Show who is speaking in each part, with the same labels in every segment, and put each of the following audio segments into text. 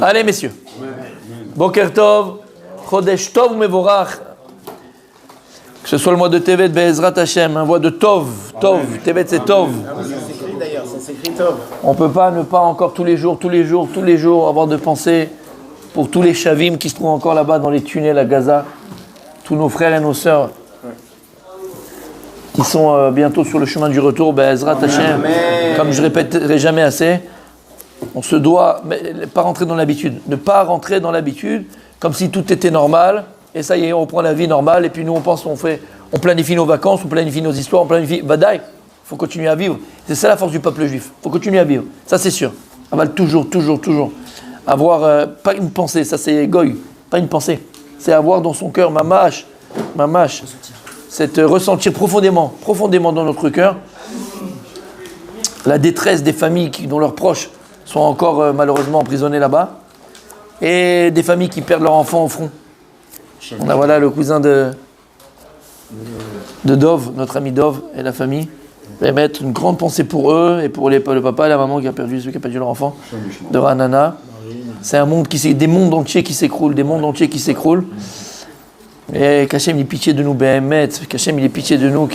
Speaker 1: Allez, messieurs. Boker Tov, Chodesh Tov Mevorach. Que ce soit le mois de Tevet, Be'ezrat Hashem, un mois de Tov, Tevet c'est Tov.
Speaker 2: Ça s'écrit d'ailleurs, ça s'écrit Tov.
Speaker 1: On ne peut pas ne pas encore tous les jours avoir de pensée pour tous les Shavim qui se trouvent encore là-bas dans les tunnels à Gaza, tous nos frères et nos sœurs qui sont bientôt sur le chemin du retour, Be'ezrat Hashem. Comme je répéterai jamais assez, on se doit ne pas rentrer dans l'habitude, comme si tout était normal. Et ça y est, on reprend la vie normale, et puis nous on planifie nos vacances, on planifie nos histoires, on planifie. Vadaï, il faut continuer à vivre. C'est ça la force du peuple juif, il faut continuer à vivre. Ça c'est sûr. On va toujours avoir, pas une pensée, ça c'est goy, pas une pensée. C'est avoir dans son cœur, mamash, c'est ressentir profondément dans notre cœur la détresse des familles dont leurs proches sont encore malheureusement emprisonnés là-bas, et des familles qui perdent leurs enfants au front. On a voilà le cousin de Dov, notre ami Dov et la famille. Je vais mettre une grande pensée pour eux et pour le papa et la maman qui a perdu leur enfant, de Ranana. C'est un monde des mondes entiers qui s'écroulent. Et qu'Hachem il ait pitié de nous, Béhémet, qu'Hachem il ait pitié de nous,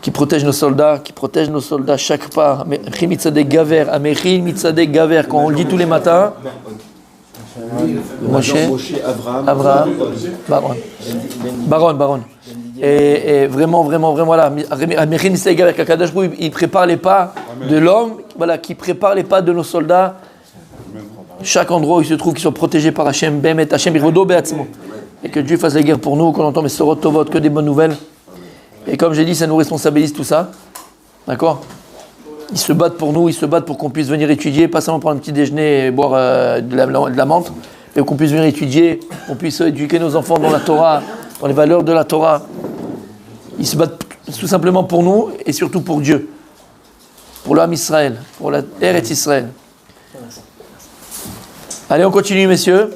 Speaker 1: qui protège nos soldats, chaque part. Amechil Mitzadek Gaver, quand on le dit tous les matins. Moshe, Avraham, Baron. Et vraiment là, il prépare les pas de l'homme, voilà, qui prépare les pas de nos soldats. Chaque endroit où ils se trouvent, qu'ils soient protégés par Hachem, Bemet, Hachem, Irodo, Beatzmo. Et que Dieu fasse la guerre pour nous, qu'on entend mes sorot tovot, que des bonnes nouvelles. Et comme j'ai dit, ça nous responsabilise tout ça. D'accord ? Ils se battent pour nous, ils se battent pour qu'on puisse venir étudier, pas seulement prendre un petit déjeuner et boire de la menthe, mais qu'on puisse venir étudier, qu'on puisse éduquer nos enfants dans la Torah, dans les valeurs de la Torah. Ils se battent tout simplement pour nous et surtout pour Dieu, pour l'âme Israël, pour la Eretz Israël. Allez, on continue, messieurs.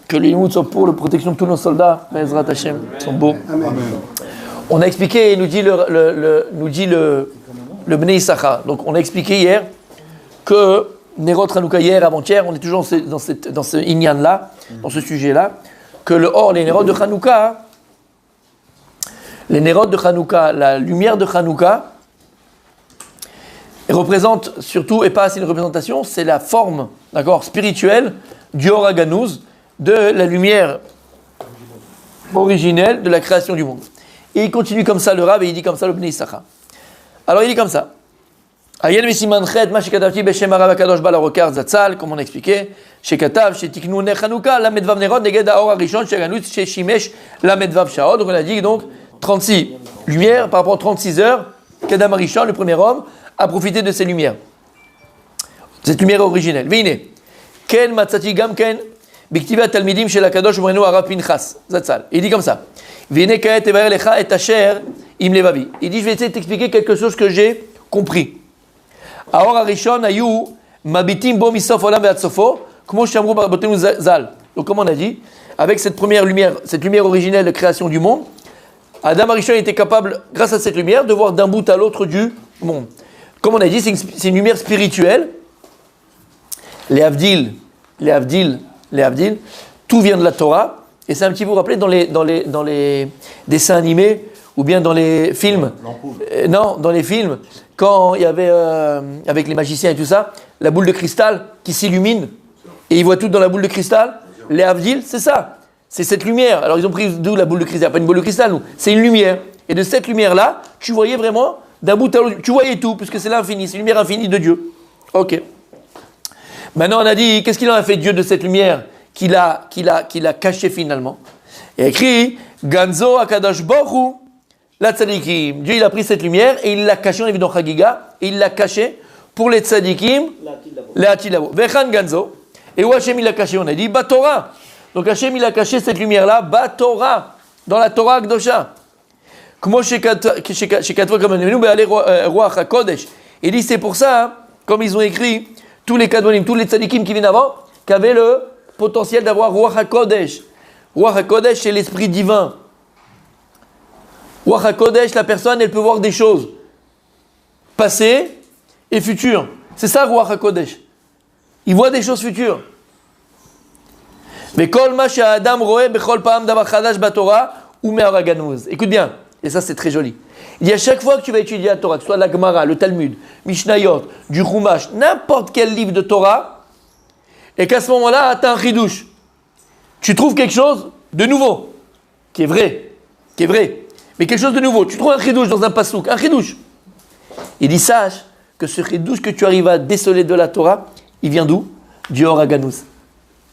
Speaker 1: Que les limoud soient pour la protection de tous nos soldats. Be'ezrat Hashem, ils sont beaux. Amen. On a expliqué, nous dit le Bnei Issachar. Donc on a expliqué hier que Nerot Hanouka, hier, avant-hier, on est toujours dans ce inyan-là, dans ce sujet-là, que les Nerot de Hanouka, la lumière de Hanouka, représente surtout, et pas assez une représentation, c'est la forme, d'accord, spirituelle du Or HaGanuz, de la lumière originelle de la création du monde. Et il continue comme ça, le Rav, et il dit comme ça, le Bnei Issachar. Alors il dit comme ça. Ayen Mesiman Chet, ma shekatavti beshem Harav HaKadosh Baal HaRokar Zatzal, comme on a expliqué, shekatav, shetiknu ner Chanukah, la medvav nerod, neged haor harishon, sheganut, sheshimesh, la medvav shaot. Donc on a dit donc 36 lumières par rapport aux 36 heures qu'Adam Harishon, le premier homme, a profité de ces lumières. Cette lumière originelle. Vine, ken matzati gam ken, biktiva talmidim shel HaKadosh Morenu Harav Pinchas Zatzal. Il dit comme ça. Vine kaet evaer lecha et asher im levavi. Il dit, je vais essayer de t'expliquer quelque chose que j'ai compris. Aor harishon ayu mabitim bo misof olam ve'ad sofo, kmo shamru barbotenu zal. Donc comme on a dit, avec cette première lumière, cette lumière originelle de création du monde, Adam Harishon était capable, grâce à cette lumière, de voir d'un bout à l'autre du monde. Comme on a dit, c'est une lumière spirituelle. Les Avdil, tout vient de la Torah. Et c'est un petit peu, vous rappelez, dans les dessins animés, ou bien dans les films. Dans les films, quand il y avait, avec les magiciens et tout ça, la boule de cristal qui s'illumine, et ils voient tout dans la boule de cristal. Les Avdil, c'est ça. C'est cette lumière. Alors ils ont pris d'où la boule de cristal? Pas une boule de cristal, nous. C'est une lumière. Et de cette lumière-là, tu voyais vraiment d'un bout à l'autre. Tu voyais tout, puisque c'est l'infini. C'est une lumière infinie de Dieu. Ok. Maintenant, on a dit, qu'est-ce qu'il en a fait Dieu de cette lumière qu'il a cachée finalement? Il y a écrit, Ganzo Akadosh Baruch la tzadikim. Dieu, il a pris cette lumière et il l'a cachée, on a vu dans Chagiga, et il l'a cachée pour les tzadikim, les Atilavo. Vechan Ganzo. Et où Hachem il l'a caché? On a dit, Batora. Donc Hachem il a caché cette lumière-là, Batora, dans la Torah Akdosha. Comme il dit, c'est pour ça, hein, comme ils ont écrit, tous les Kadmonim, tous les tzadikim qui viennent avant, qu'avaient le potentiel d'avoir Ruach HaKodesh. Ruach HaKodesh, c'est l'esprit divin. Ruach HaKodesh, la personne, elle peut voir des choses passées et futures. C'est ça Ruach HaKodesh. Il voit des choses futures. Vekol ma she'adam roeh bechol pa'am davar chadash batorah ou me'or haganuz. Écoute bien, et ça c'est très joli. Il dit à chaque fois que tu vas étudier la Torah, que ce soit la Gemara, le Talmud, Mishnayot, du Chumash, n'importe quel livre de Torah, et qu'à ce moment-là, tu as un chidouche. Tu trouves quelque chose de nouveau, qui est vrai, mais quelque chose de nouveau. Tu trouves un chidouche dans un pasouk, un chidouche. Il dit, sache que ce chidouche que tu arrives à déceler de la Torah, il vient d'où? Du Or Haganuz.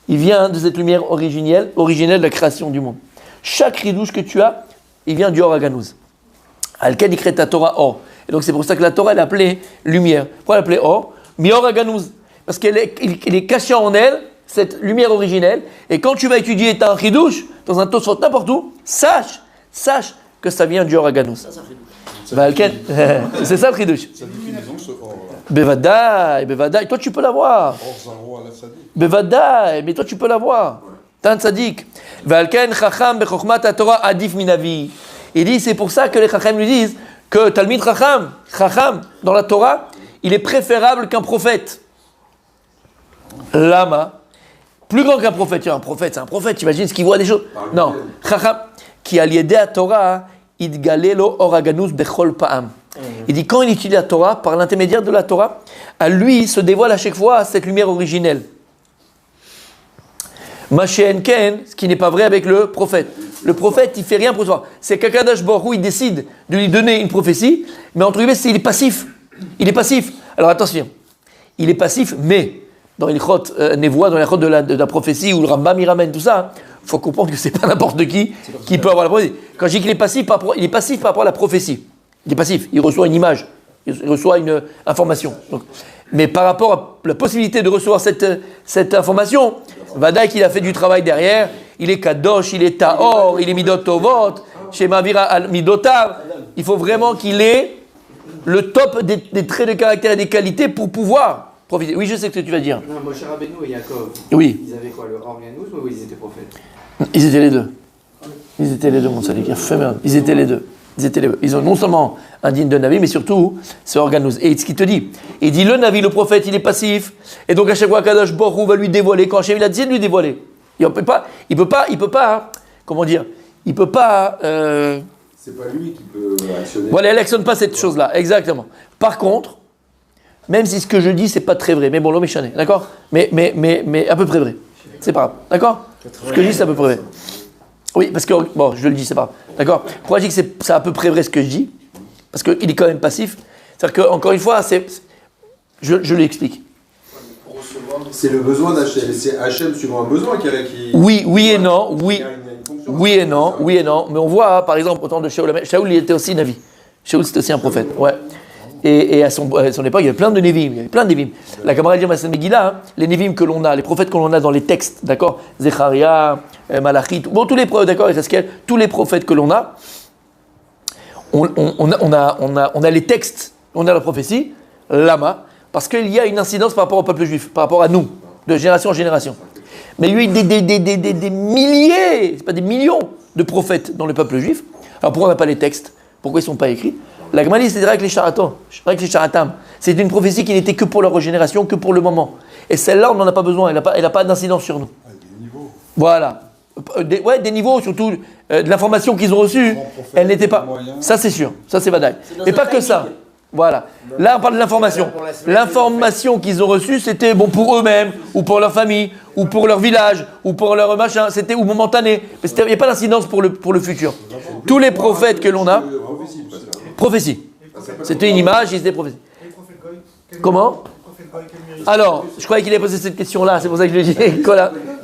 Speaker 1: Il vient de cette lumière originelle de la création du monde. Chaque chidouche que tu as, il vient du Or Haganuz. Al-Ken il crée ta Torah Or. Et donc c'est pour ça que la Torah elle est appelée lumière. Pourquoi elle est appelée Or? Mior Haganuz. Parce qu'elle est cachée en elle, cette lumière originelle. Et quand tu vas étudier ta chidouche, dans un Tosfot, n'importe où, sache que ça vient du Or Haganuz. C'est ça le chidouche.
Speaker 3: Ça dit qu'ils ont ce or.
Speaker 1: Bevadaï. Toi tu peux l'avoir.
Speaker 3: Or Zaro à la Sadi.
Speaker 1: Bevadaï, mais toi tu peux l'avoir. T'as un tzaddik. Valken chacham bechokmat Torah adif minavi. Il dit, c'est pour ça que les chacham lui disent que Talmid chacham, dans la Torah, il est préférable qu'un prophète. Lama, plus grand qu'un prophète. Tu vois, un prophète, c'est un prophète, tu imagines ce qu'il voit des choses. Non, chacham, qui a liédé à Torah, idgalelo or haganuz bechol pa'am. Il dit, quand il étudie la Torah, par l'intermédiaire de la Torah, à lui se dévoile à chaque fois cette lumière originelle. Masheen Ken, ce qui n'est pas vrai avec le prophète. Le prophète, il fait rien pour soi. C'est qu'Akadosh Baruch Hu, il décide de lui donner une prophétie, mais entre guillemets, il est passif. Il est passif. Alors attention, il est passif, mais dans Ilchot Nevoa, dans l'Ilchot de la prophétie, où le Rambam y ramène tout ça, il faut comprendre que c'est pas n'importe qui peut avoir la prophétie. Quand je dis qu'il est passif, il est passif par rapport à la prophétie. Il est passif, il reçoit une image, il reçoit une information. Donc, mais par rapport à la possibilité de recevoir cette information, Vadaï qu'il a fait du travail derrière, il est Kadosh, il est Taor, il est Midot Tovot, chez Mavira al Midotav. Il faut vraiment qu'il ait le top des traits de caractère et des qualités pour pouvoir profiter. Oui, je sais ce que tu vas dire.
Speaker 2: Non, Moshe Rabbeinu et Yaakov.
Speaker 1: Oui.
Speaker 2: Ils avaient quoi, le Or Haganuz ou ils étaient prophètes?
Speaker 1: Ils étaient les deux. Ils étaient les deux, mon sadique. Ils étaient les deux. Ils ont non seulement un digne de Navi, mais surtout, c'est Organouz. Et ce qu'il te dit, il dit le Navi, le prophète, il est passif. Et donc à chaque fois, Kadosh Baruch Hu va lui dévoiler. Quand Hachem il a dit de lui dévoiler, il peut pas, hein, comment dire, il peut pas.
Speaker 3: C'est pas lui qui peut actionner.
Speaker 1: Voilà, elle actionne pas cette chose-là, exactement. Par contre, même si ce que je dis, c'est pas très vrai, mais bon, l'homme est chané, d'accord, mais à peu près vrai. C'est pas grave, d'accord. Ce que je dis, c'est à peu près vrai. Oui, parce que, bon, je le dis, c'est pas grave. D'accord. Pourquoi je dis que c'est à peu près vrai ce que je dis? Parce qu'il est quand même passif. C'est-à-dire qu'encore une fois, je l'explique.
Speaker 3: C'est le besoin d'Hachem. C'est Hachem suivant un besoin qui.
Speaker 1: Oui et non. Oui et non. Mais on voit, par exemple, au temps de Shaoul, il était aussi Navi. Shaoul, c'était aussi un prophète. Ouais. Et à son époque, il y avait plein de Nevim. La Gemara dit Masen Megillah, les Nevim que l'on a, les prophètes que l'on a dans les textes, d'accord, Zecharia, Malachit, bon, tous les prophètes, d'accord, Ezekiel, tous les prophètes que l'on a, on a les textes, on a la prophétie, lama, parce qu'il y a une incidence par rapport au peuple juif, par rapport à nous, de génération en génération. Mais il y a eu des milliers, c'est pas des millions de prophètes dans le peuple juif. Alors pourquoi on n'a pas les textes? Pourquoi ils ne sont pas écrits? La Gemara dit c'est avec les charatam. C'est une prophétie qui n'était que pour leur génération, que pour le moment. Et celle-là, on n'en a pas besoin, elle n'a pas d'incidence sur nous.
Speaker 3: Des niveaux.
Speaker 1: Voilà. Des niveaux, surtout de l'information qu'ils ont reçue, elle n'était pas. Ça, c'est sûr. Ça, c'est Vadaï. Mais pas que ça. Voilà. Là, on parle de l'information. L'information qu'ils ont reçue, c'était bon pour eux-mêmes, ou pour leur famille, ou pour leur village, ou pour leur machin. C'était ou momentané. Mais il n'y a pas d'incidence pour le futur. Tous les prophètes que l'on a. Prophétie. C'était une image, ils étaient prophéties. Comment? Alors, je croyais qu'il avait posé cette question-là, c'est pour ça que je lui ai dit,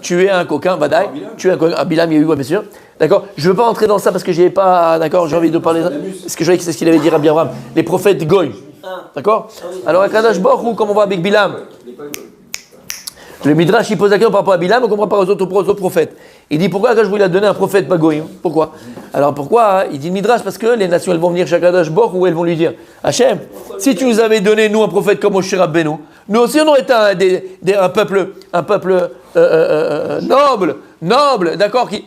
Speaker 1: tu es un coquin, Vadaï, tu es un coquin, Bilam, il y a eu, bien sûr. D'accord. Je ne veux pas entrer dans ça parce que j'ai pas, d'accord, j'ai envie de parler, parce que je voyais que c'est ce qu'il avait dit Rabbi Abraham, les prophètes Goy. D'accord. Alors, à Kadosh Baruch Hu, comme on voit avec Bilam, le Midrash, il pose la question par rapport à Bilam, on comprend pas aux autres prophètes. Il dit pourquoi quand je voulais donner un prophète pas Goïm? Pourquoi? Alors pourquoi? Il dit le Midrash parce que les nations elles vont venir chez Kadosh Baruch Hu, elles vont lui dire Hachem, si tu nous avais donné nous un prophète comme Moshe Rabbeinu, nous aussi on aurait été un peuple noble, d'accord qui...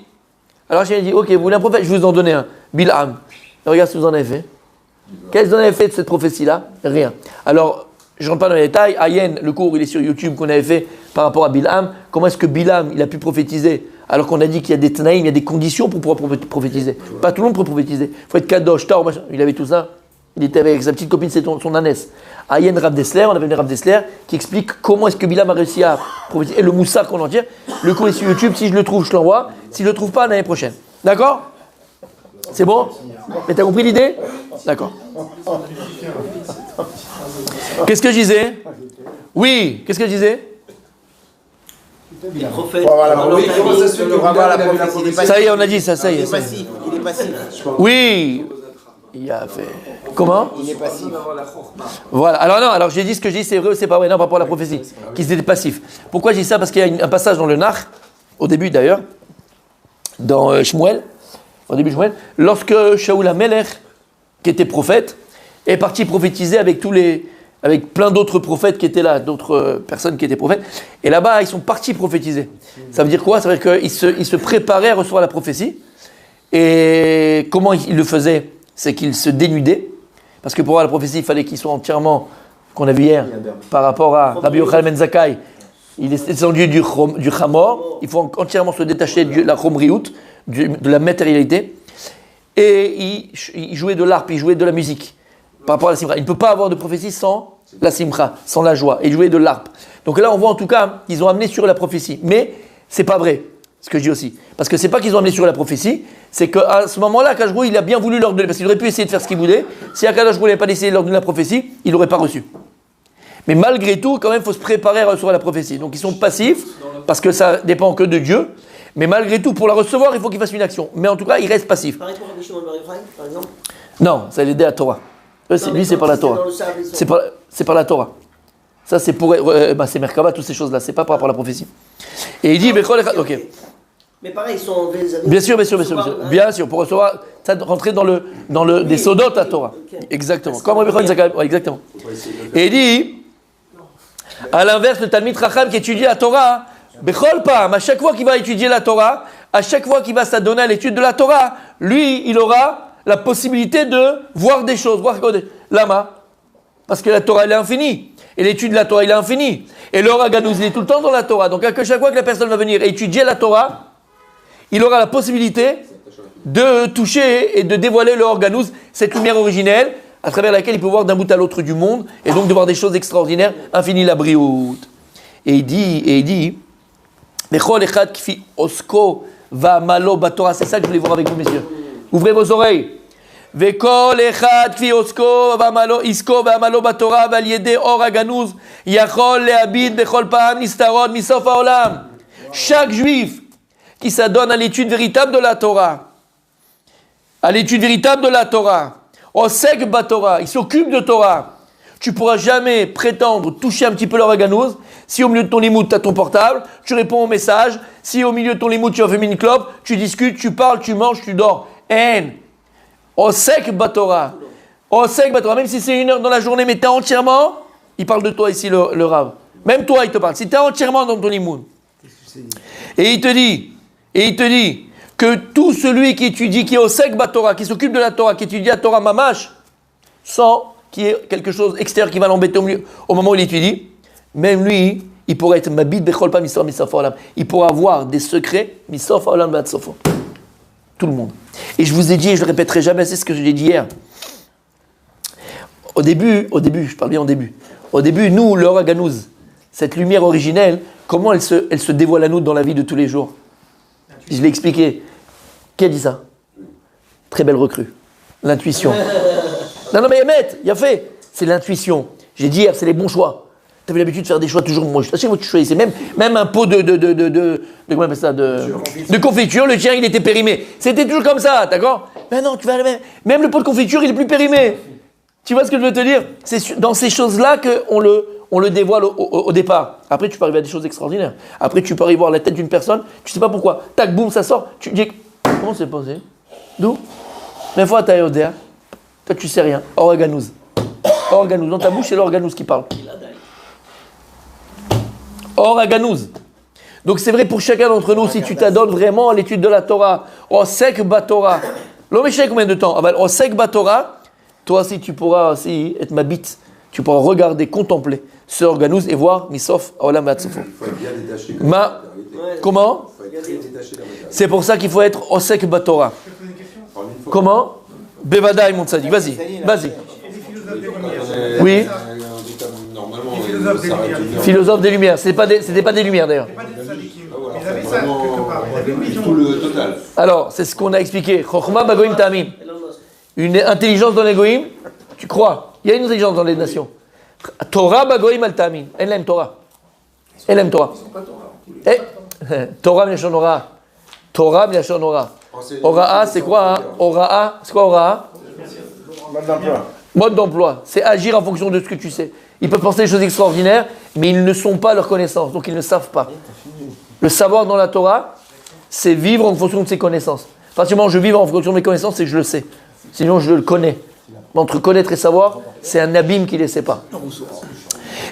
Speaker 1: Alors Hachem dit ok, vous voulez un prophète, je vous en donne un, Bilham. Regarde ce que vous en avez fait. Qu'est-ce que vous en avez fait de cette prophétie-là? Rien. Alors je ne rentre pas dans les détails. Ayen, le cours, il est sur YouTube qu'on avait fait par rapport à Bilam. Comment est-ce que Bilam, il a pu prophétiser alors qu'on a dit qu'il y a des Tanaïm, il y a des conditions pour pouvoir prophétiser. Pas tout le monde peut prophétiser. Il faut être Kadosh, Taor, machin. Il avait tout ça. Il était avec sa petite copine, c'est son ânesse. Ayen Rav Dessler, on avait une Rav Dessler qui explique comment est-ce que Bilam a réussi à prophétiser. Et le moussard qu'on en tire. Le cours est sur YouTube. Si je le trouve, je l'envoie. Si je le trouve pas, l'année prochaine. D'accord? C'est bon? Mais t'as compris l'idée? D'accord. Qu'est-ce que je disais? Oui, qu'est-ce que je disais?
Speaker 4: Les prophètes.
Speaker 3: Oui, comment ça se fait que Bilam avait la prophétie?
Speaker 1: Ça y est, on a dit ça, ça y est.
Speaker 4: Il est passif. Il est passif.
Speaker 1: Oui, il a fait. Comment?
Speaker 4: Il est passif.
Speaker 1: Voilà. Alors non, alors j'ai dit ce que j'ai dit, c'est vrai ou c'est pas vrai? Non, par rapport à la prophétie, qu'ils étaient passifs. Pourquoi je dis ça? Parce qu'il y a un passage dans le Nach, au début d'ailleurs, dans Shmuel, au début de Shmuel, lorsque Shaoul HaMelech, qui était prophète, est parti prophétiser avec avec plein d'autres prophètes qui étaient là, d'autres personnes qui étaient prophètes. Et là-bas, ils sont partis prophétiser. Ça veut dire quoi? Ça veut dire qu'ils se préparaient à recevoir la prophétie. Et comment ils le faisaient? C'est qu'ils se dénudaient. Parce que pour avoir la prophétie, il fallait qu'ils soient entièrement, qu'on a vu hier, par rapport à Rabbi Yochanan Ben Zakkai, il est descendu du Chamor. Il faut entièrement se détacher de la Chomriout, de la matérialité. Et il jouait de l'harpe, il jouait de la musique. Par rapport à la simcha. Il ne peut pas avoir de prophétie sans la simcha, sans la joie. Et jouer de l'harpe. Donc là, on voit en tout cas qu'ils ont amené sur la prophétie. Mais c'est pas vrai, ce que je dis aussi. Parce que c'est pas qu'ils ont amené sur la prophétie, c'est qu'à ce moment-là, Akadashbrou, il a bien voulu leur donner. Parce qu'il aurait pu essayer de faire ce qu'il voulait. Si Akadashbrou n'avait pas essayé de leur donner la prophétie, il n'aurait pas reçu. Mais malgré tout, quand même, il faut se préparer à recevoir la prophétie. Donc ils sont passifs, parce que ça dépend que de Dieu. Mais malgré tout, pour la recevoir, il faut qu'ils fassent une action. Mais en tout cas, ils restent passifs.
Speaker 4: Pareil pour Rabbi Shimon Bar Yochai, par exemple.
Speaker 1: Non, ça l'aidait à Torah. Lui, c'est par la Torah. C'est par la Torah. Ça, c'est pour. C'est Merkava, toutes ces choses-là. C'est pas par rapport à la prophétie. Et il dit, ok.
Speaker 4: Mais pareil, ils sont des amis.
Speaker 1: Bien sûr. Bien sûr, pour recevoir, ça rentrer dans des sodotes à Torah.
Speaker 4: Okay.
Speaker 1: Exactement. Comme Rabbi Yochanan Zakkai. Exactement. Et il dit, à l'inverse, le Talmid Racham qui étudie la Torah, Bechol Pam, à chaque fois qu'il va étudier la Torah, à chaque fois qu'il va s'adonner à l'étude de la Torah, lui, il aura la possibilité de voir des choses, Lama. Parce que la Torah, elle est infinie. Et l'étude de la Torah, elle est infinie. Et le Haganouz, il est tout le temps dans la Torah. Donc, à chaque fois que la personne va venir étudier la Torah, il aura la possibilité de toucher et de dévoiler le Haganouz, cette lumière originelle, à travers laquelle il peut voir d'un bout à l'autre du monde, et donc de voir des choses extraordinaires, infinies la brioute. Et il dit, Bechol echad kfi osko va malo batora. C'est ça que je voulais voir avec vous, messieurs. Ouvrez vos oreilles. Vekol echad kfi osko va malo isko va malo batora val yede or haganuz yachol lehabid bechol pa'am nistarod misof haolam. Chaque juif qui s'adonne à l'étude véritable de la Torah, osek batora, il s'occupe de Torah. Tu pourras jamais prétendre toucher un petit peu leur haganouz. Si au milieu de ton limoud, tu as ton portable, tu réponds aux messages. Si au milieu de ton limoud, tu as fait une clope, tu discutes, tu parles, tu manges, tu dors. Osek batora. Osek batora. Même si c'est 1 heure dans la journée, mais tu es entièrement, il parle de toi ici, le Rav. Même toi, il te parle. Si tu es entièrement dans ton limoud. Et il te dit que tout celui qui étudie, qui est Osek batora, qui s'occupe de la Torah, qui étudie la Torah mamash, sans qu'il y ait quelque chose extérieur qui va l'embêter au moment où il étudie, même lui, il pourrait être mabid bechol pa misof misof haolam. Il pourra avoir des secrets misof haolam ba'ad sofo. Tout le monde. Et je vous ai dit, et je le répéterai jamais, c'est ce que je l'ai dit hier. Au début, je parle bien au début, nous, le Haganouz, cette lumière originelle, comment elle se dévoile à nous dans la vie de tous les jours? Je l'ai expliqué. Qui a dit ça? Très belle recrue. L'intuition. Non, mais Emmett, il a fait. C'est l'intuition. J'ai dit hier, c'est les bons choix. Tu avais l'habitude de faire des choix toujours moches. À chaque fois que tu choisissais, même un pot de comment on appelle ça, de confiture, le tien, il était périmé. C'était toujours comme ça, d'accord? Mais non, tu vas même le pot de confiture, il est plus périmé. Tu vois ce que je veux te dire? C'est dans ces choses-là qu'on le dévoile au départ. Après, tu peux arriver à des choses extraordinaires. Après, tu peux arriver à voir la tête d'une personne, tu sais pas pourquoi. Tac, boum, ça sort. Tu dis, comment c'est passé? D'où? Mais fois, t'as Yodéa. Toi, tu sais rien. Organouz. Dans ta bouche, c'est l'organouz qui parle. Organouz. Donc, c'est vrai pour chacun d'entre nous, si tu t'adonnes vraiment à l'étude de la Torah, Osek Batora. L'homme combien de temps? Osek Batora, toi aussi, tu pourras aussi être ma bite. tu pourras regarder, contempler ce organouz et voir Misof Olam Vatsofo.
Speaker 3: Il faut être bien détaché.
Speaker 1: Comment?
Speaker 3: Il faut être très détaché de la matérialité.
Speaker 1: C'est pour ça qu'il faut être Osek Batora. Comment? Bevadaï, mon tzaddik. Vas-y. Oui.
Speaker 3: Normalement,
Speaker 1: Philosophe des Lumières. C'était pas des Lumières d'ailleurs.
Speaker 3: tout le total.
Speaker 1: Alors, c'est ce qu'on a expliqué. Chokhma Bagoim Ta'amim. Une intelligence dans les goïms, tu crois. Il y a une intelligence dans les nations. Torah Bagoim Al Ta'amim. Elle aime Torah. Elle aime Torah. Torah Mlachon Ora. Torah Mlachon Ora. Ora'a, c'est quoi? Ora'a, c'est quoi Ora'a? Mode d'emploi. C'est agir en fonction de ce que tu sais. Ils peuvent penser des choses extraordinaires, mais ils ne sont pas leur connaissance, donc ils ne savent pas. Le savoir dans la Torah, c'est vivre en fonction de ses connaissances. Pratiquement, je vis en fonction de mes connaissances, c'est que je le sais. Sinon, je le connais. Entre connaître et savoir, c'est un abîme qui ne le sait pas.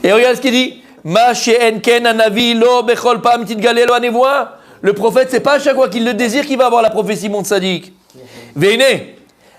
Speaker 1: Et regarde ce qu'il dit. Le prophète, c'est pas à chaque fois qu'il le désire qu'il va avoir la prophétie, mon tzaddik. Veine.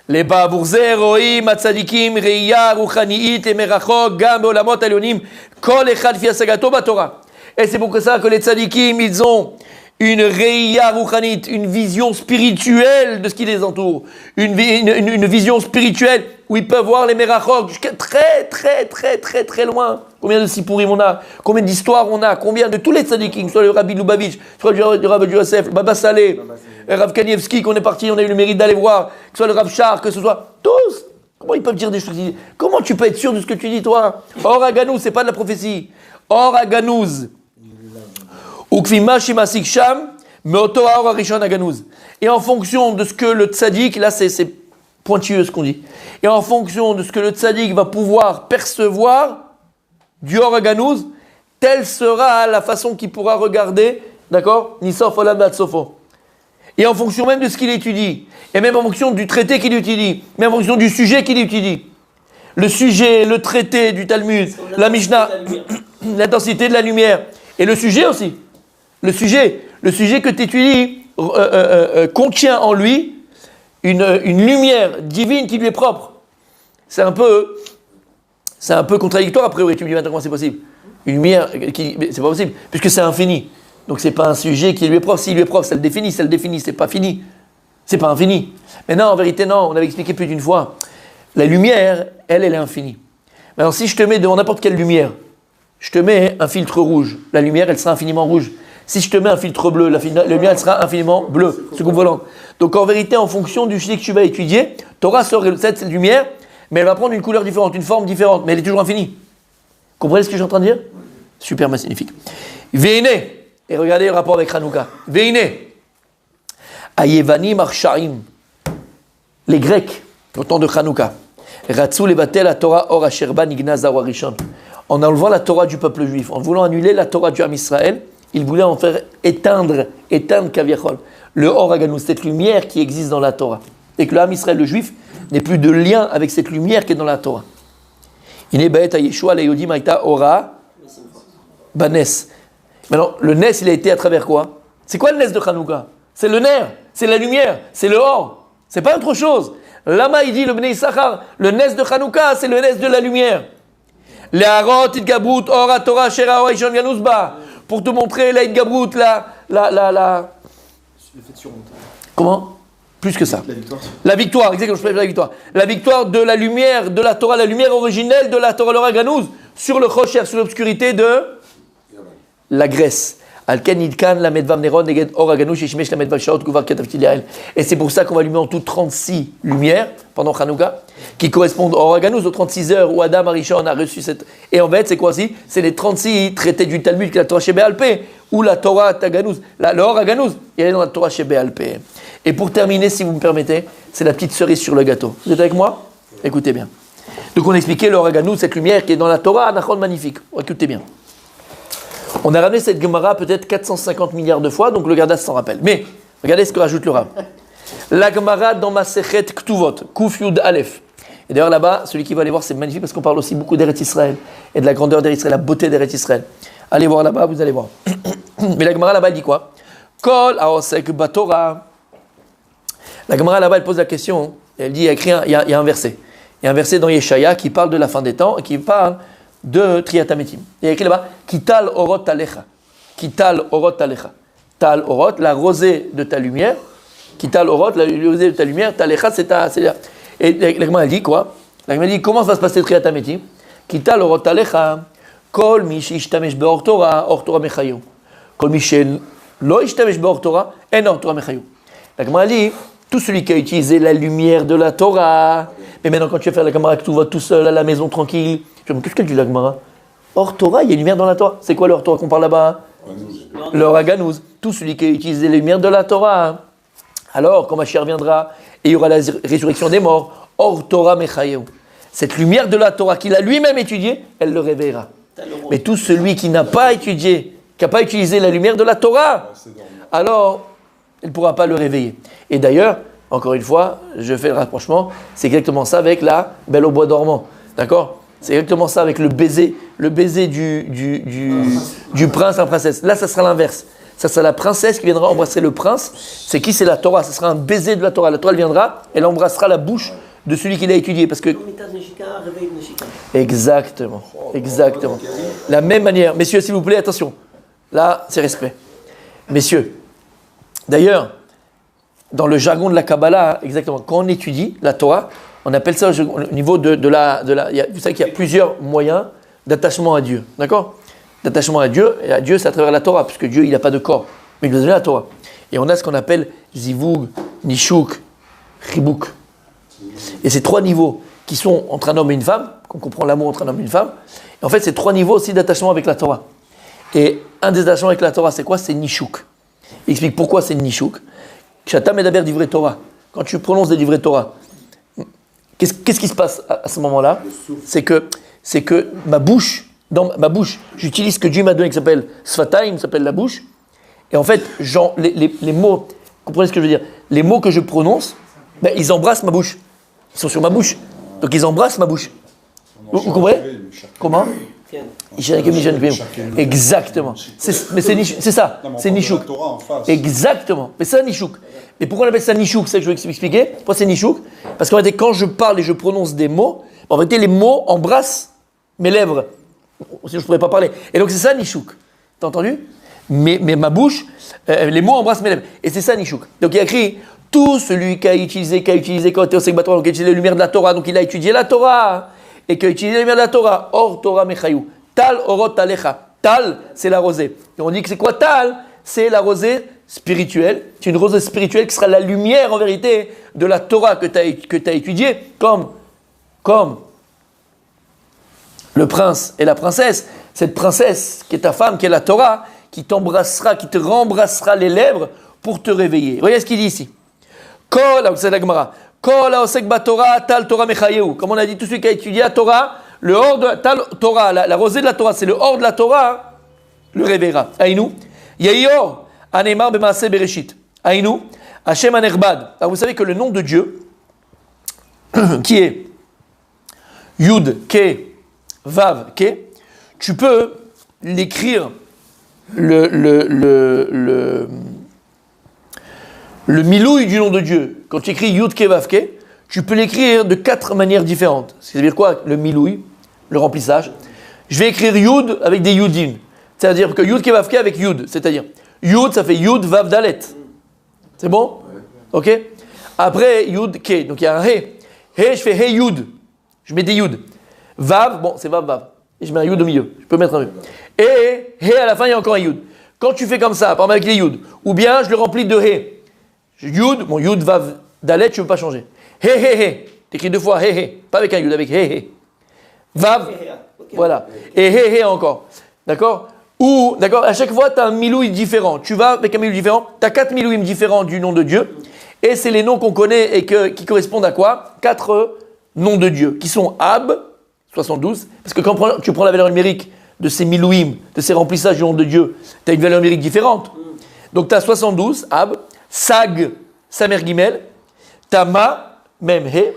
Speaker 1: Les babourze roim atzadikim reiya ruchaniit et merachok gam beolamot alyonim kol echad fi asagato batorah. Et c'est pour ça que les tzadikim, ils ont une reiya ruchanit, une vision spirituelle de ce qui les entoure, une vision spirituelle où ils peuvent voir les merachok jusqu'à très loin. Combien de sipurim on a, combien d'histoires on a, combien de tous les tzadikim, soit le Rabbi Lubavitch, soit le Rabbi Yosef, le Baba Saleh, le Rav Kanievski qu'on est parti, on a eu le mérite d'aller voir, que ce soit le Rav Shar, que ce soit tous. Comment ils peuvent dire des choses? Comment tu peux être sûr de ce que tu dis, toi? Or Aganouz, c'est pas de la prophétie. Or Aganouz. Et en fonction de ce que le tzaddik, là c'est pointilleux ce qu'on dit, et en fonction de ce que le tzaddik va pouvoir percevoir du Or Aganouz, telle sera la façon qu'il pourra regarder, d'accord, Nisof Olam Vatsofo. Et en fonction même de ce qu'il étudie, et même en fonction du traité qu'il étudie, même en fonction du sujet qu'il étudie. Le sujet, le traité du Talmud, la Mishnah, l'intensité de la lumière, et le sujet aussi. Le sujet que tu étudies contient en lui une lumière divine qui lui est propre. C'est un peu contradictoire, a priori, tu me dis maintenant comment c'est possible. Une lumière, c'est pas possible, puisque c'est infini. Donc c'est pas un sujet qui lui est propre. S'il lui est propre, ça le définit, c'est pas fini. C'est pas infini. Mais non, en vérité, non, on avait expliqué plus d'une fois. La lumière, elle est infinie. Maintenant, si je te mets devant n'importe quelle lumière, je te mets un filtre rouge, la lumière, elle sera infiniment rouge. Si je te mets un filtre bleu, la lumière, elle sera infiniment bleue. C'est volante. Donc en vérité, en fonction du sujet que tu vas étudier, tu auras cette lumière, mais elle va prendre une couleur différente, une forme différente, mais elle est toujours infinie. Vous comprenez ce que je suis en train de dire? Super magnifique. Veine, et regardez le rapport avec Hanouka. Veine, Ayevanim Arshaim, les Grecs, au temps de Hanouka, Ratsu levatel la Torah or asherba nigna zawa rishon. En enlevant la Torah du peuple juif, en voulant annuler la Torah du Ham Israël, ils voulaient en faire éteindre Kaviachol, le Or Aganouz, cette lumière qui existe dans la Torah. Et que le Ham Israël, le juif, n'ait plus de lien avec cette lumière qui est dans la Torah. Ine baet a Yeshua le yodim aita ora banes. Maintenant, le Nes, il a été à travers quoi? C'est quoi le Nes de Hanouka? C'est le Ner, c'est la lumière, c'est le Or. C'est pas autre chose. Lama, il dit, le Bnei Issachar, le Nes de Hanouka, c'est le Nes de la lumière. Le'arot itgabrut or ha-Torah asher ha'or ha'ishon ganuz ba. Pour te montrer la itgabrut, Comment? Plus que ça. La victoire, exactement, je préfère la victoire. La victoire de la lumière de la Torah, la lumière originelle de la Torah, l'Or Aganouz, sur le Chosher, sur l'obscurité de la Grèce. Et c'est pour ça qu'on va allumer en tout 36 lumières pendant Hanouka, qui correspondent au Or Aganouz, aux 36 heures où Adam Arishon a reçu cette. Et en fait, c'est quoi aussi? C'est les 36 traités du Talmud, qui est la Torah Shebé'al Peh, ou la Torah Taganouz. Le Or Aganouz, il est dans la Torah Shebé'al Peh. Et pour terminer, si vous me permettez, c'est la petite cerise sur le gâteau. Vous êtes avec moi? Écoutez bien. Donc on a expliqué le Or Aganouz, cette lumière qui est dans la Torah, Anachon magnifique. Écoutez bien. On a ramené cette Gemara peut-être 450 milliards de fois, donc le Gardas s'en rappelle. Mais, regardez ce que rajoute le Rav. La Gemara dans Masechet Ktuvot, Kuf Yud Aleph. Et d'ailleurs là-bas, celui qui va aller voir, c'est magnifique parce qu'on parle aussi beaucoup d'Eretz Israël et de la grandeur d'Eretz Israël, la beauté d'Eretz Israël. Allez voir là-bas, vous allez voir. Mais la Gemara là-bas, elle dit quoi? Kol Aosek Batora. La Gemara là-bas, elle pose la question, elle dit, il y a un verset. Il y a un verset dans Yeshaya qui parle de la fin des temps et qui parle de Triat Hametim. Il y a écrit là-bas Kital Orot Alecha. Kital Orot Alecha. Tal Orot, la rosée de ta lumière. Kital Orot, la rosée de ta lumière. Talecha, c'est ta. Et la Gemara dit quoi? La Gemara dit comment va se passer Triat Hametim? Kital Orot Alecha. Kol mi sheishtamesh be'or Torah, or Torah mechayu. Kol mi shelo ishtamesh be'or Torah, en or Torah mechayu. La Gemara dit tout celui qui a utilisé la lumière de la Torah. Mais maintenant, quand tu vas faire la Gemara, que tu vas tout seul à la maison tranquille, tu vas me qu'est-ce qu'elle dit la Gemara? Or Torah, il y a une lumière dans la Torah. C'est quoi le Or Torah qu'on parle là-bas? Le Raganouz. Tout celui qui a utilisé la lumière de la Torah. Alors, quand Mashiach viendra, et il y aura la résurrection des morts, Or Torah Mechayeu. Cette lumière de la Torah qu'il a lui-même étudiée, elle le réveillera. Mais tout celui qui n'a pas étudié, qui n'a pas utilisé la lumière de la Torah, alors, il ne pourra pas le réveiller. Et d'ailleurs, encore une fois, je fais le rapprochement, c'est exactement ça avec la Belle au bois dormant. D'accord? C'est exactement ça avec le baiser du prince à la princesse. Là, ça sera l'inverse. Ça sera la princesse qui viendra embrasser le prince. C'est qui? C'est la Torah. Ça sera un baiser de la Torah. La Torah, elle viendra, elle embrassera la bouche de celui qui l'a étudié. Parce que... Exactement. Exactement. La même manière. Messieurs, s'il vous plaît, attention. Là, c'est respect. Messieurs, d'ailleurs, dans le jargon de la Kabbalah, exactement, quand on étudie la Torah, on appelle ça au niveau de la vous savez qu'il y a plusieurs moyens d'attachement à Dieu. D'accord? D'attachement à Dieu, et à Dieu, c'est à travers la Torah, puisque Dieu, il n'a pas de corps. Mais il nous a donné la Torah. Et on a ce qu'on appelle Zivug, Nishuk, Ribuk. Et ces trois niveaux qui sont entre un homme et une femme, qu'on comprend l'amour entre un homme et une femme, et en fait, c'est trois niveaux aussi d'attachement avec la Torah. Et un des attachements avec la Torah, c'est quoi? C'est Nishuk. Il explique pourquoi c'est Nishuk. Kshata medaber divrei Torah. Quand tu prononces des livrets Torah, qu'est-ce qui se passe à ce moment-là? C'est que ma bouche, dans ma bouche, j'utilise ce que Dieu m'a donné qui s'appelle Sfataim, qui s'appelle la bouche. Et en fait, les mots, comprenez ce que je veux dire? Les mots que je prononce, ben, ils embrassent ma bouche. Ils sont sur ma bouche. Donc ils embrassent ma bouche. Vous comprenez? Comment? Exactement. Mais c'est ça. C'est Nishuk. Exactement. Mais c'est un Nishuk. Mais pourquoi on appelle ça Nishuk? C'est ça que je vais expliquer. Pourquoi c'est Nishuk? Parce qu'en fait, quand je parle et je prononce des mots, en fait, les mots embrassent mes lèvres. Sinon, je ne pourrais pas parler. Et donc, c'est ça Nishuk. T'as entendu? Mais ma bouche, les mots embrassent mes lèvres. Et c'est ça Nishuk. Donc, il y a écrit tout celui qui a utilisé quand Théosek Batora, donc qui a utilisé la lumière de la Torah, donc il a étudié la Torah. Et qui a utilisé la lumière de la Torah. Or Torah Mechayou. Tal Orot Alecha. Tal, c'est la rosée. Et on dit que c'est quoi Tal? C'est la rosée spirituelle. C'est une rosée spirituelle qui sera la lumière en vérité de la Torah que tu as étudiée, comme le prince et la princesse. Cette princesse qui est ta femme, qui est la Torah, qui t'embrassera, qui te rembrassera les lèvres pour te réveiller. Voyez ce qu'il dit ici. Kol, c'est la Gemara. Kol haosek baTorah, tal Torah mechayeu. Comme on a dit, tout celui qui a étudié la Torah, le hors de tal Torah, la rosée de la Torah, c'est le hors de la Torah, le réveillera. Aïnou, Yayor, Anemar b'maaseh bereshit. Aïnou, Hashem anerbad. Alors vous savez que le nom de Dieu, qui est Yud, Ke, Vav, Ke, tu peux l'écrire le milouï du nom de Dieu. Quand tu écris Yud, Ke, Vav, Ke, tu peux l'écrire de 4 manières différentes. C'est-à-dire quoi? Le milouï, le remplissage. Je vais écrire Yud avec des Yudim. C'est-à-dire que Yud, Ke, Vav, Ke avec Yud. C'est-à-dire Yud, ça fait Yud, Vav, Dalet. C'est bon? Ok? Après, Yud, Ke. Donc il y a un He. He, je fais He, Yud. Je mets des Yud. Vav, bon, c'est Vav, Vav. Et je mets un Yud au milieu. Je peux mettre un Yud. Et He, à la fin, il y a encore un Yud. Quand tu fais comme ça, par exemple avec les Yud, ou bien je le remplis de He. Yud, bon, Yud, Vav, Dalet, tu ne peux pas changer. He, he, he. T'écris 2 fois, he, he. Pas avec un Yud, avec he, he. Vav, voilà. Et he, he encore. D'accord? Ou, d'accord, à chaque fois, tu as un milouï différent. Tu vas avec un milouï différent. Tu as 4 milouïs différents du nom de Dieu. Et c'est les noms qu'on connaît et qui correspondent à quoi? 4 noms de Dieu, qui sont Ab, 72. Parce que quand tu prends la valeur numérique de ces milouïm, de ces remplissages du nom de Dieu, tu as une valeur numérique différente. Donc tu as 72, Ab, Sag, Samer Gimel, Tama, même He,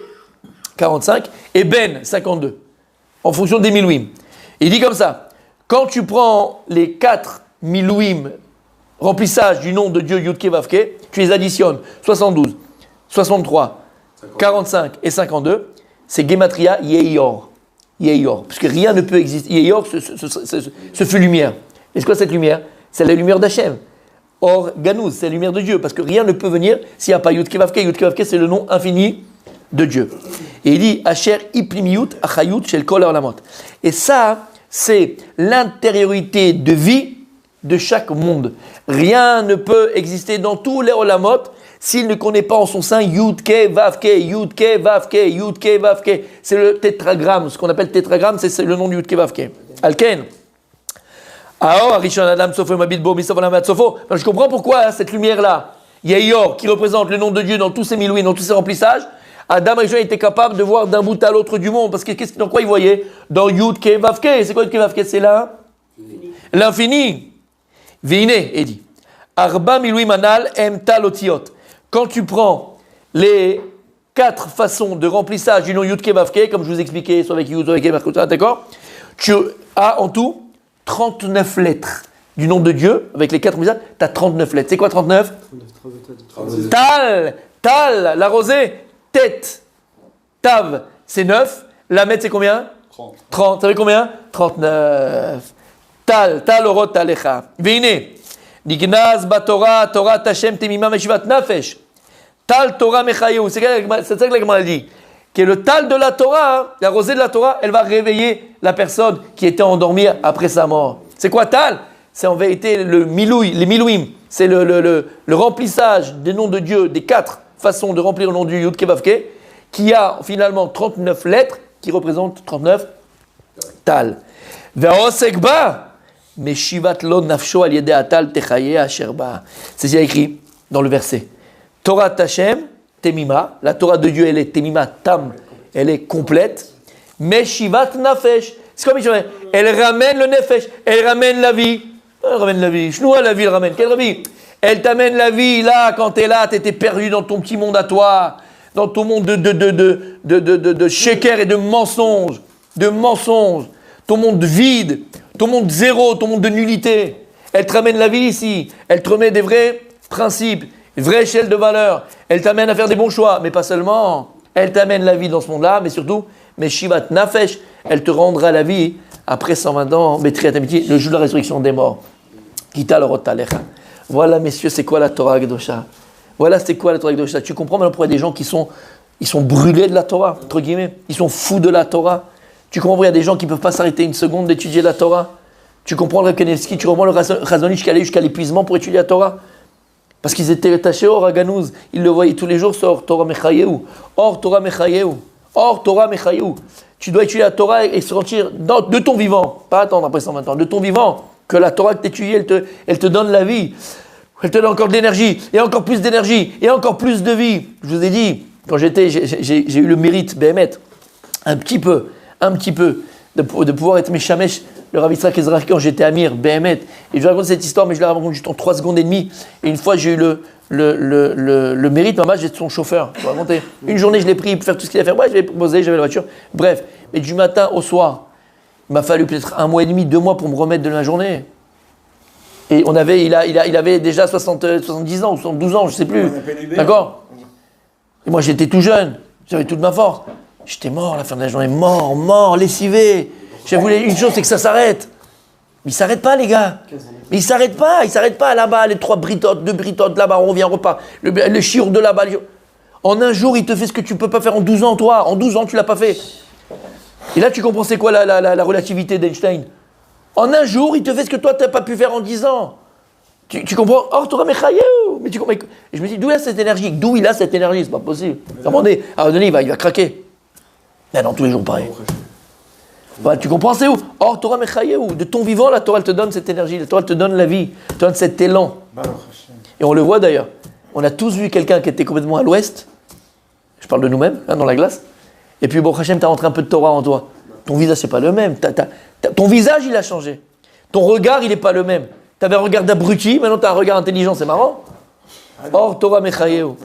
Speaker 1: 45, et Ben, 52, en fonction des milouïm. Il dit comme ça, quand tu prends les 4 milouïm, remplissage du nom de Dieu Yud Ke Vav Ke, tu les additionnes, 72, 63, 45 et 52, c'est Gematria Yeyor. Yeyor. Parce que rien ne peut exister. Yeyor, ce fut lumière. Et c'est quoi cette lumière? C'est la lumière d'Hachem. Or, Ganouz, c'est la lumière de Dieu. Parce que rien ne peut venir s'il n'y a pas Yud Kevavke. Yud Kevavke, c'est le nom infini de Dieu. Et il dit Asher Iplimiyut Achayut Shel Kol Olamot. Et ça, c'est l'intériorité de vie de chaque monde. Rien ne peut exister dans tous les Olamot s'il ne connaît pas en son sein Yud Kevavke, Yud Kevavke, Yud Kevavke. C'est le tétragramme. Ce qu'on appelle tétragramme, c'est le nom de Yud Kevavke. Alken. Je comprends pourquoi cette lumière-là, Yeyor, qui représente le nom de Dieu dans tous ses milouïs, dans tous ses remplissages, Adam Rishon était capable de voir d'un bout à l'autre du monde. Parce que dans quoi il voyait? Dans Yud Kevavke. C'est quoi Yud Kevavke? C'est là l'infini. Vine, il dit. Arba milouï manal em talotiot. Quand tu prends les 4 façons de remplissage du nom Yud Kevavke, comme je vous expliquais, soit avec Yud, soit avec Kevavke, d'accord? Tu as en tout 39 lettres du nom de Dieu, avec les 4 remplissages, tu as 39 lettres. C'est quoi 39? Tal, la rosée, tête, tav, c'est 9, la mètre, c'est combien? 30. Ça fait combien? 39. Tal, orot, talecha. Vine, nignaz batora, Torah Tashem temima meshivat nafesh. Tal Torah mechayou. C'est ça que la Gemara dit. Que le tal de la Torah, la rosée de la Torah, elle va réveiller la personne qui était endormie après sa mort. C'est quoi tal? C'est en vérité le milouï, les milouïm. C'est le remplissage des noms de Dieu, des 4 façons de remplir le nom du Yud Kevavke, qui a finalement 39 lettres, qui représentent 39 tal. Ve'osekba. Mais shivat lo nafsho al yede atal techaye asherba. C'est ce qu'il y a écrit dans le verset. Torah Tashem, temima. La Torah de Dieu, elle est temima, tam. Elle est complète. Mais shivat nafesh. C'est comme elle ramène le nefesh. Elle ramène la vie. Elle ramène la vie. Shnoua la vie, elle ramène. Quelle vie? Elle t'amène la vie. Là, quand t'es là, t'étais perdu dans ton petit monde à toi. Dans ton monde de sheker et de mensonges. Ton monde vide. Ton monde zéro, ton monde de nullité. Elle te ramène la vie ici. Elle te remet des vrais principes, une vraie échelle de valeur. Elle t'amène à faire des bons choix. Mais pas seulement. Elle t'amène la vie dans ce monde-là, mais surtout, mais Shivat Nafesh, elle te rendra la vie après 120 ans, Betriat Amiti, le jour de la résurrection des morts. Kita l'orot talecha. Voilà, messieurs, c'est quoi la Torah Kedosha? Voilà, c'est quoi la Torah Kedosha? Tu comprends maintenant pourquoi il y a des gens qui sont brûlés de la Torah, entre guillemets. Ils sont fous de la Torah. Tu comprends pourquoi il y a des gens qui ne peuvent pas s'arrêter une seconde d'étudier la Torah? Tu comprends le Kanevski, tu comprends le Razonich qui allait jusqu'à l'épuisement pour étudier la Torah? Parce qu'ils étaient attachés au Raganouz. Ils le voyaient tous les jours sur Torah Mechayeu. Or Torah Mechayeu. Or Torah Mechayeu. Tu dois étudier la Torah et se sentir de ton vivant. Pas attendre après 120 ans. De ton vivant. Que la Torah que tu étudies, elle te donne la vie. Elle te donne encore de l'énergie. Et encore plus d'énergie. Et encore plus de vie. Je vous ai dit, quand j'ai eu le mérite, Béhémet, un petit peu, de pouvoir être Meshamesh, le Rav Yitzhak Ezra, quand j'étais à Mir, Béhémet. Et je raconte cette histoire, mais je la raconte juste en 3 secondes et demie. Et une fois, j'ai eu le mérite, maman, j'étais son chauffeur. Je vais raconter. Une journée, je l'ai pris pour faire tout ce qu'il a fait. Ouais, je l'ai proposé, j'avais la voiture. Bref, mais du matin au soir, il m'a fallu peut-être 1 mois et demi, 2 mois pour me remettre de la journée. Et il avait déjà 70 ans ou 72 ans, je ne sais plus. D'accord? Et moi, j'étais tout jeune. J'avais toute ma force. J'étais mort à la fin de la journée. Mort, lessivé. Je voulais une chose, c'est que ça s'arrête. Mais il ne s'arrête pas, les gars. Mais il ne s'arrête pas. Là-bas, les 3 britotes, 2 britotes, là-bas, on revient, on repart. Le chiour de là-bas. En un jour, il te fait ce que tu ne peux pas faire en 12 ans, toi. En 12 ans, tu ne l'as pas fait. Et là, tu comprends c'est quoi la relativité d'Einstein? En un jour, il te fait ce que toi, tu n'as pas pu faire en 10 ans. Tu comprends? Or, Torah Mechayeu. Mais tu comprends? Et je me dis, d'où il a cette énergie? C'est pas possible. Regardez, à un moment donné, il va craquer. Mais non, tous les jours, pareil. Voilà, tu comprends, c'est où? Or, Torah Mechayeu. De ton vivant, la Torah, elle te donne cette énergie. La Torah, elle te donne la vie. Elle te donne cet élan. Et on le voit d'ailleurs. On a tous vu quelqu'un qui était complètement à l'ouest. Je parle de nous-mêmes, dans la glace. Et puis, bon, Hachem, tu as rentré un peu de Torah en toi. Ton visage, c'est pas le même. Ton visage, il a changé. Ton regard, il n'est pas le même. Tu avais un regard d'abruti, maintenant tu as un regard intelligent, c'est marrant. Or, Torah Mechayeu.